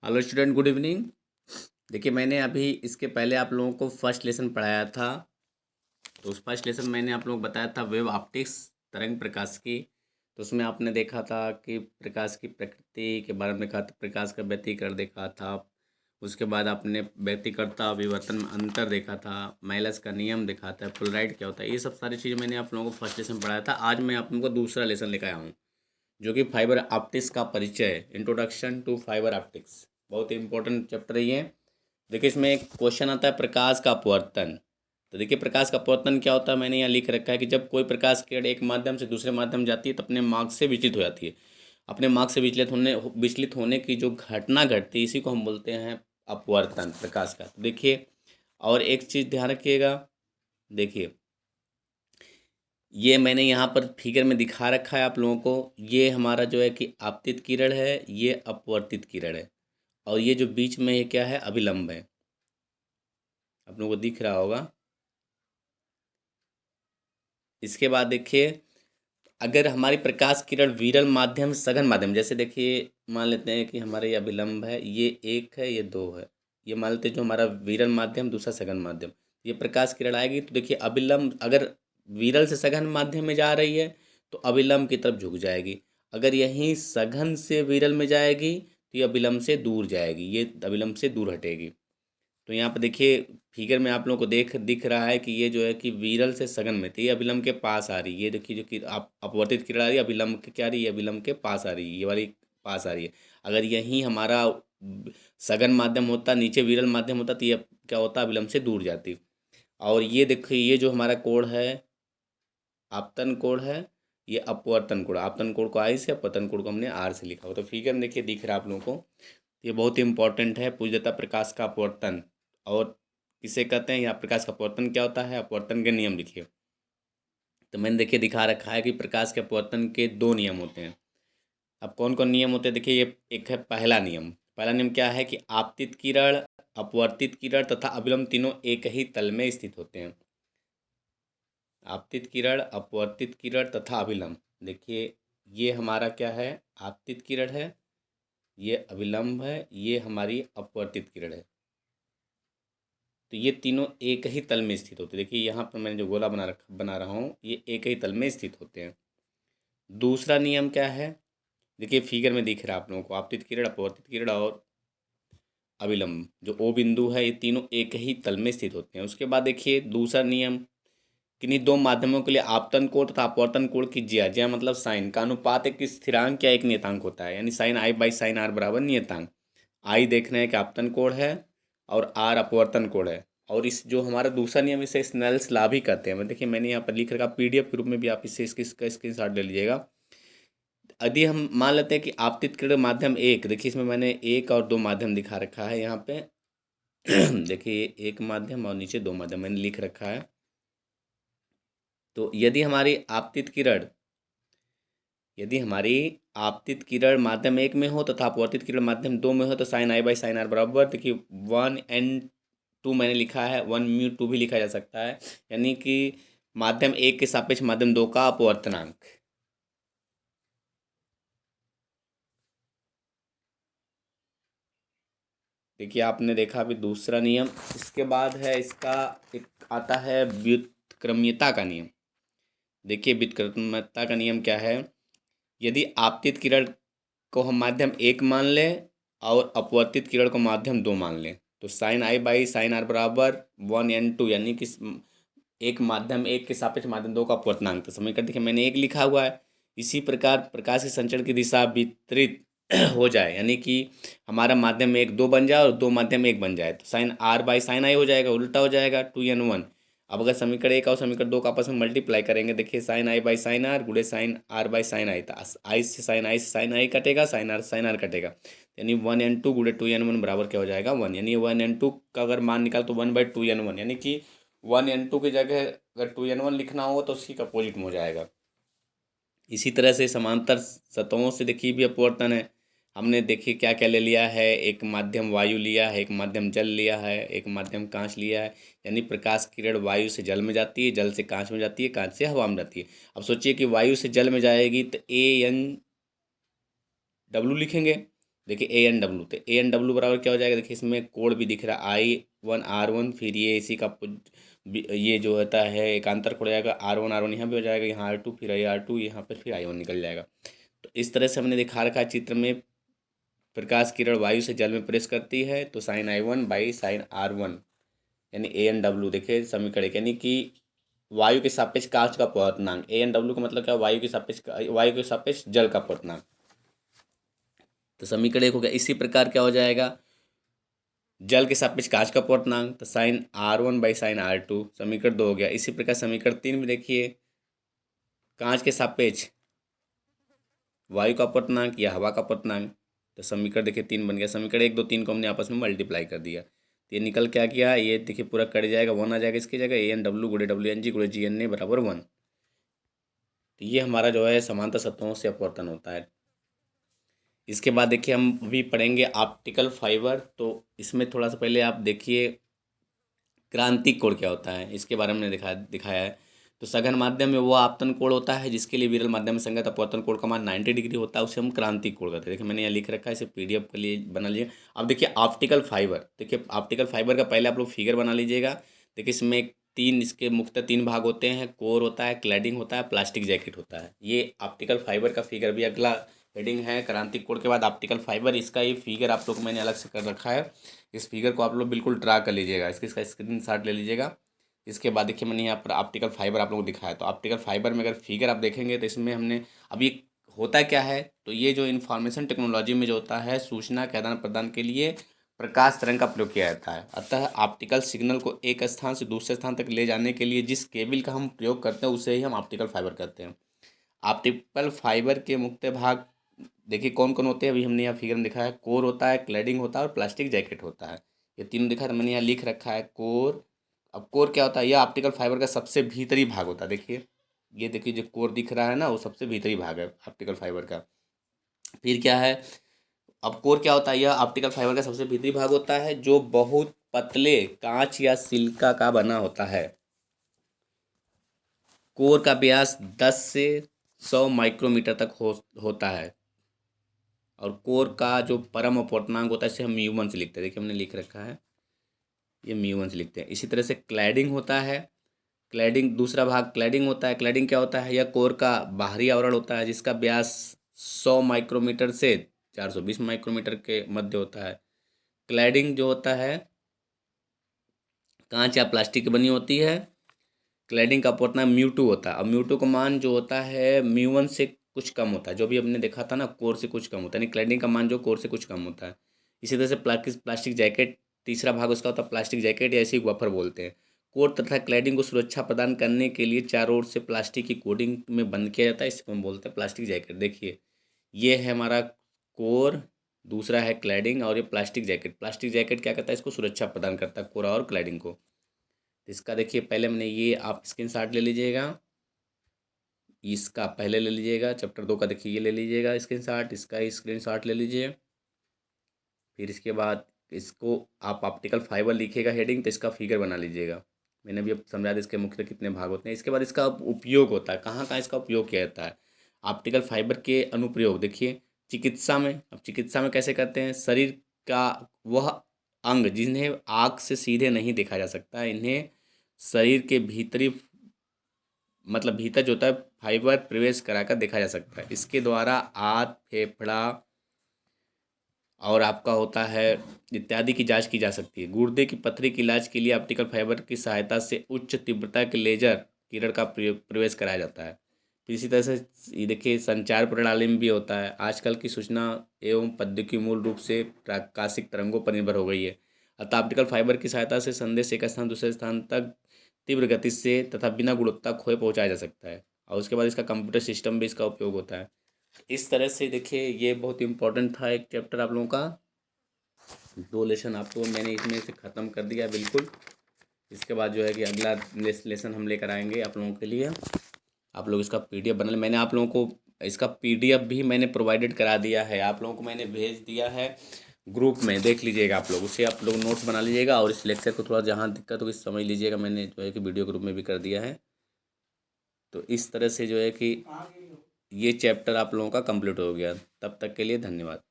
Hello student, good evening. देखिए, मैंने अभी इसके पहले आप लोगों को फर्स्ट लेसन पढ़ाया था। तो उस फर्स्ट लेसन मैंने आप लोगों को बताया था वेव ऑप्टिक्स, तरंग प्रकाश की। तो उसमें आपने देखा था कि प्रकाश की प्रकृति के बारे में देखा था, प्रकाश का व्यतिकरण देखा था। उसके बाद आपने व्यतिकरणता विवर्तन में अंतर देखा था, मैलस का नियम देखा था, पोलराइड क्या होता है। ये सब सारी चीज़ें मैंने आप लोगों को फर्स्ट लेसन में पढ़ाया था। आज मैं आप लोगों को दूसरा लेसन लेकर आया हूँ, जो कि फाइबर ऑप्टिक्स का परिचय, इंट्रोडक्शन टू फाइबर ऑप्टिक्स। बहुत ही इंपॉर्टेंट चैप्टर है ये। देखिए, इसमें एक क्वेश्चन आता है प्रकाश का अपवर्तन। तो देखिए, प्रकाश का अपवर्तन क्या होता है, मैंने यहाँ लिख रखा है कि जब कोई प्रकाश किरण एक माध्यम से दूसरे माध्यम जाती है तो अपने मार्ग से विचलित हो जाती है। अपने मार्ग से विचलित होने की जो घटना घटती है, इसी को हम बोलते हैं अपवर्तन प्रकाश का। तो देखिए, और एक चीज़ ध्यान रखिएगा। देखिए, ये मैंने यहाँ पर फिगर में दिखा रखा है आप लोगों को। ये हमारा जो है कि आपतित किरण है, ये अपवर्तित किरण है, और ये जो बीच में ये क्या है, अभिलंब है। आप लोगों को दिख रहा होगा। इसके बाद देखिए, अगर हमारी प्रकाश किरण विरल माध्यम सघन माध्यम, जैसे देखिए मान लेते हैं कि हमारे ये अभिलंब है, ये एक है, ये दो है। ये मान लेते हैं जो हमारा विरल माध्यम, दूसरा सघन माध्यम। ये प्रकाश किरण आएगी तो देखिए, अभिलंब अगर विरल से सघन माध्यम में जा रही है तो अभिलंब की तरफ झुक जाएगी। अगर यहीं सघन से विरल में जाएगी तो ये अभिलंब से दूर जाएगी, ये अभिलंब से दूर हटेगी। तो यहाँ पर देखिए, फिगर में आप लोगों को दिख रहा है कि ये जो है कि विरल से सघन में थी, ये अभिलंब के पास आ रही है। ये देखिए, जो कि आप अपवर्तित किरण आ रही है, अभिलंब के क्या आ रही है, अभिलंब के पास आ रही है, ये वाली पास आ रही है। अगर यहीं हमारा सघन माध्यम होता, नीचे विरल माध्यम होता, तो ये क्या होता, अभिलंब से दूर जाती। और ये देखिए, ये जो हमारा कोण है, आपतन कोण है, ये अपवर्तन कोण। आपतन कोण को आई से, अपवर्तन कोण को हमने आर से लिखा हो। तो फिगर में देखिए दिख रहा है आप लोगों को। ये बहुत ही इंपॉर्टेंट है, पूछ देता प्रकाश का अपवर्तन और किसे कहते हैं, या प्रकाश का अपवर्तन क्या होता है, अपवर्तन के नियम लिखिए। तो मैंने देखिए दिखा रखा है कि प्रकाश के अपवर्तन के दो नियम होते हैं। अब कौन कौन नियम होते हैं, देखिए ये एक है पहला नियम। पहला नियम क्या है कि आपतित किरण, अपवर्तित किरण तथा अभिलंब तीनों एक ही तल में स्थित होते हैं। आपतित किरण, अपवर्तित किरण तथा अभिलंब। देखिए, ये हमारा क्या है, आपतित किरण है, ये अभिलंब है, ये हमारी अपवर्तित किरण है। तो ये तीनों एक ही तल में स्थित होते हैं। देखिए यहाँ पर मैंने जो गोला बना रहा हूँ, ये एक ही तल में स्थित होते हैं। दूसरा नियम क्या है, देखिए फिगर में दिख रहा है आप लोगों को, आपतित किरण, अपवर्तित किरण और अभिलंब जो ओ बिंदु है, ये तीनों एक ही तल में स्थित होते हैं। उसके बाद देखिए दूसरा नियम, किन्हीं दो माध्यमों के लिए आपतन कोण तथा अपवर्तन कोण की ज्या, ज्या मतलब साइन का अनुपात एक स्थिरांक या एक नियतांक होता है। यानी sine i by sine r बराबर नियतांक। आई देखना है कि आपतन कोण है और आर अपवर्तन कोण है। और इस जो हमारा दूसरा नियम, इसे स्नेल्स लॉ भी कहते हैं। देखिए मैंने यहाँ पर लिख रखा, पीडीएफ के रूप में भी आप इसे इसका स्क्रीनशॉट ले लीजिएगा। यदि हम मान लेते हैं कि आपतित किरण माध्यम एक, देखिए इसमें मैंने एक और दो माध्यम दिखा रखा है यहाँ पे। देखिए एक माध्यम और नीचे दो माध्यम मैंने लिख रखा है। तो यदि हमारी आपतित किरण माध्यम एक में हो तथा अपवर्तित किरण माध्यम दो में हो, तो sine i by sine r बराबर, देखिए 1 n 2 मैंने लिखा है, 1 μ 2 भी लिखा जा सकता है। यानी कि माध्यम एक के सापेक्ष माध्यम दो का अपवर्तनांक। देखिए आपने देखा अभी दूसरा नियम। इसके बाद है इसका एक आता है व्युत्क्रम्यता का नियम। देखिए व्युत्क्रम्यता का नियम क्या है, यदि आपतित किरण को हम माध्यम एक मान लें और अपवर्तित किरण को माध्यम दो मान लें, तो sine i by sine r बराबर 1 n 2, यानी कि एक माध्यम एक के सापेक्ष माध्यम दो का अपवर्तनांक। तो समीकरण देखिए मैंने एक लिखा हुआ है। इसी प्रकार प्रकाश के संचरण की दिशा विपरीत हो जाए, यानी कि हमारा माध्यम एक दो बन जाए और दो माध्यम एक बन जाए, तो साइन आर बाई साइन आई हो जाएगा, उल्टा हो जाएगा 2n1। अब अगर समीकरण एक और समीकरण दो का आपस में मल्टीप्लाई करेंगे, देखिए sine i by sine r गुणे sine r by sine i, तो आई से साइन आई कटेगा, साइन आर कटेगा। यानी 1n2 गुणे 2n1 बराबर क्या हो जाएगा, 1। यानी 1n2 का अगर मान निकाल तो 1/2n1, यानी कि 1n2 की जगह अगर 2n1 लिखना होगा तो उसकी अपोजिट में हो जाएगा। इसी तरह से समांतर सतहों से देखिए भी अपवर्तन है। हमने देखिए क्या क्या ले लिया है, एक माध्यम वायु लिया है, एक माध्यम जल लिया है, एक माध्यम कांच लिया है। यानी प्रकाश किरण वायु से जल में जाती है, जल से कांच में जाती है, कांच से हवा में जाती है। अब सोचिए कि वायु से जल में जाएगी तो AN W लिखेंगे, देखिए ANW, तो ANW बराबर क्या हो जाएगा, देखिए इसमें कोड भी दिख रहा है I1R1, फिर ये इसी का ये जो होता है एकांतर कोड हो जाएगा R1 यहाँ भी हो जाएगा, यहाँ R2, फिर R2, यहाँ पर फिर I1 निकल जाएगा। तो इस तरह से हमने दिखा रखा है चित्र में, प्रकाश किरण वायु से जल में प्रवेश करती है तो sin I1/sin R1 यानी ANW। देखिए समीकरण यानी कि वायु के सापेक्ष कांच का अपवर्तनांक, ANW का मतलब क्या, वायु के सापेक्ष जल का अपवर्तनांक। तो समीकरण 1 हो गया। इसी प्रकार क्या हो जाएगा, जल के सापेक्ष कांच का अपवर्तनांक, तो sin R1/sin R2। समीकरण 2 हो गया। इसी प्रकार समीकरण 3 में देखिए, कांच के सापेक्ष वायु का अपवर्तनांक या हवा का अपवर्तनांक, तो समीकरण देखिए 3 बन गया। समीकरण 1, 2, 3 को हमने आपस में मल्टीप्लाई कर दिया, तो ये निकल क्या गया, ये देखिए पूरा कट जाएगा, 1 आ जाएगा इसकी जगह, ANW × WNG × GNA बराबर 1। तो ये हमारा जो है समांतर सतहों से अपवर्तन होता है। इसके बाद देखिए हम अभी पढ़ेंगे ऑप्टिकल फाइबर। तो इसमें थोड़ा सा पहले आप देखिए क्रांतिक कोण क्या होता है, इसके बारे में दिखाया है। तो सघन माध्यम में वो आपतन कोण होता है जिसके लिए विरल माध्यम में संगत अपवर्तन कोण का मान 90 डिग्री होता है, उसे हम क्रांतिक कोण कहते हैं। देखिए मैंने यहाँ लिख रखा है, इसे PDF के लिए बना लीजिए। अब देखिए ऑप्टिकल फाइबर, देखिए ऑप्टिकल फाइबर का पहले आप लोग फिगर बना लीजिएगा। देखिए इसमें इसके मुख्यतः 3 भाग होते हैं, कोर होता है, क्लैडिंग होता है, प्लास्टिक जैकेट होता है। ये ऑप्टिकल फाइबर का फिगर भी अगला हेडिंग है, क्रांतिक कोण के बाद ऑप्टिकल फाइबर। इसका ये फिगर आप लोग को मैंने अलग से कर रखा है, इस फिगर को आप लोग बिल्कुल ड्रा कर लीजिएगा, इसका स्क्रीनशॉट ले लीजिएगा। इसके बाद देखिए मैंने यहाँ पर ऑप्टिकल फाइबर आप लोगों को दिखाया। तो ऑप्टिकल फाइबर में अगर फिगर आप देखेंगे तो इसमें हमने अभी होता क्या है, तो ये जो इन्फॉर्मेशन टेक्नोलॉजी में जो होता है, सूचना के आदान प्रदान के लिए प्रकाश तरंग का प्रयोग किया जाता है। अतः ऑप्टिकल सिग्नल को एक स्थान से दूसरे स्थान तक ले जाने के लिए जिस केबल का हम प्रयोग करते हैं उसे ही हम ऑप्टिकल फाइबर कहते हैं। ऑप्टिकल फाइबर के मुख्य भाग देखिए कौन कौन होते हैं, अभी हमने यहाँ फिगर में दिखाया है। कोर होता है, क्लैडिंग होता है और प्लास्टिक जैकेट होता है। ये तीनों दिखा है, मैंने यहाँ लिख रखा है कोर। अब कोर क्या होता है, यह ऑप्टिकल फाइबर का सबसे भीतरी भाग होता है। देखिए ये देखिए जो कोर दिख रहा है ना, वो सबसे भीतरी भाग है ऑप्टिकल फाइबर का। फिर क्या है, अब कोर क्या होता है, यह ऑप्टिकल फाइबर का सबसे भीतरी भाग होता है जो बहुत पतले कांच या सिलिका का बना होता है। कोर का व्यास 10 से 100 माइक्रोमीटर तक होता है। और कोर का जो परम अपवर्तनांक होता है इसे हम म्यू1 से लिखते हैं। देखिए हमने लिख रखा है, ये म्यू1 से लिखते हैं। इसी तरह से क्लैडिंग होता है। क्लैडिंग दूसरा भाग क्लैडिंग होता है। क्लैडिंग क्या होता है, यह कोर का बाहरी आवरण होता है जिसका व्यास 100 माइक्रोमीटर से 420 माइक्रोमीटर के मध्य होता है। क्लैडिंग जो होता है कांच या प्लास्टिक की बनी होती है। क्लैडिंग का अपवर्तनांक म्यू2 होता है। अब म्यू2 का मान जो होता है म्यू1 से कुछ कम होता है, जो भी हमने देखा था ना, कोर से कुछ कम होता है, यानी क्लैडिंग का मान जो कोर से कुछ कम होता है। इसी तरह से प्लास्टिक जैकेट, तीसरा भाग उसका होता है प्लास्टिक जैकेट या इसी वफर बोलते हैं। कोर तथा क्लैडिंग को सुरक्षा प्रदान करने के लिए चारों ओर से प्लास्टिक की कोटिंग में बंद किया जाता है, इसको हम बोलते हैं प्लास्टिक जैकेट। देखिए ये है हमारा कोर, दूसरा है क्लैडिंग और ये प्लास्टिक जैकेट। प्लास्टिक जैकेट क्या करता है, इसको सुरक्षा प्रदान करता है कोर और क्लैडिंग को। इसका देखिए पहले मैंने ये आप स्क्रीनशॉट ले लीजिएगा, इसका पहले ले लीजिएगा, चैप्टर 2 का देखिए ये ले लीजिएगा स्क्रीनशॉट, इसका स्क्रीनशॉट ले लीजिए। फिर इसके बाद इसको आप ऑप्टिकल फाइबर लिखिएगा हेडिंग, तो इसका फिगर बना लीजिएगा। मैंने भी अब समझा दिया इसके मुख्य कितने भाग होते हैं। इसके बाद इसका उपयोग होता है, कहाँ कहाँ इसका उपयोग किया जाता है। ऑप्टिकल फाइबर के अनुप्रयोग देखिए चिकित्सा में। अब चिकित्सा में कैसे करते हैं, शरीर का वह अंग जिन्हें आँख से सीधे नहीं देखा जा सकता, इन्हें शरीर के भीतरी मतलब भीतर जो होता है फाइबर प्रवेश कराकर देखा जा सकता है। इसके द्वारा आंत, फेफड़ा और आपका होता है इत्यादि की जांच की जा सकती है। गुर्दे की पथरी के इलाज के लिए ऑप्टिकल फाइबर की सहायता से उच्च तीव्रता के लेजर किरण का प्रवेश कराया जाता है। फिर इसी तरह से ये देखिए संचार प्रणाली में भी होता है। आजकल की सूचना एवं प्रौद्योगिकी मूल रूप से प्रकाशिक तरंगों पर निर्भर हो गई है। अतः ऑप्टिकल फाइबर की सहायता से संदेश एक स्थान दूसरे स्थान तक तीव्र गति से तथा बिना गुणवत्ता खोए पहुंचाया जा सकता है। और उसके बाद इसका कंप्यूटर सिस्टम भी इसका उपयोग होता है। इस तरह से देखिए ये बहुत इंपॉर्टेंट था एक चैप्टर आप लोगों का। 2 लेसन आपको मैंने इसमें से ख़त्म कर दिया बिल्कुल। इसके बाद जो है कि अगला लेसन हम लेकर आएंगे आप लोगों के लिए। आप लोग इसका PDF बना लें। मैंने आप लोगों को इसका PDF भी मैंने प्रोवाइडेड करा दिया है, आप लोगों को मैंने भेज दिया है ग्रुप में, देख लीजिएगा आप लोग, उसे आप लोग नोट्स बना लीजिएगा। और इस लेक्चर को थोड़ा जहाँ दिक्कत होगी समझ लीजिएगा, मैंने जो है कि वीडियो ग्रुप में भी कर दिया है। तो इस तरह से जो है कि ये चैप्टर आप लोगों का कंप्लीट हो गया। तब तक के लिए धन्यवाद।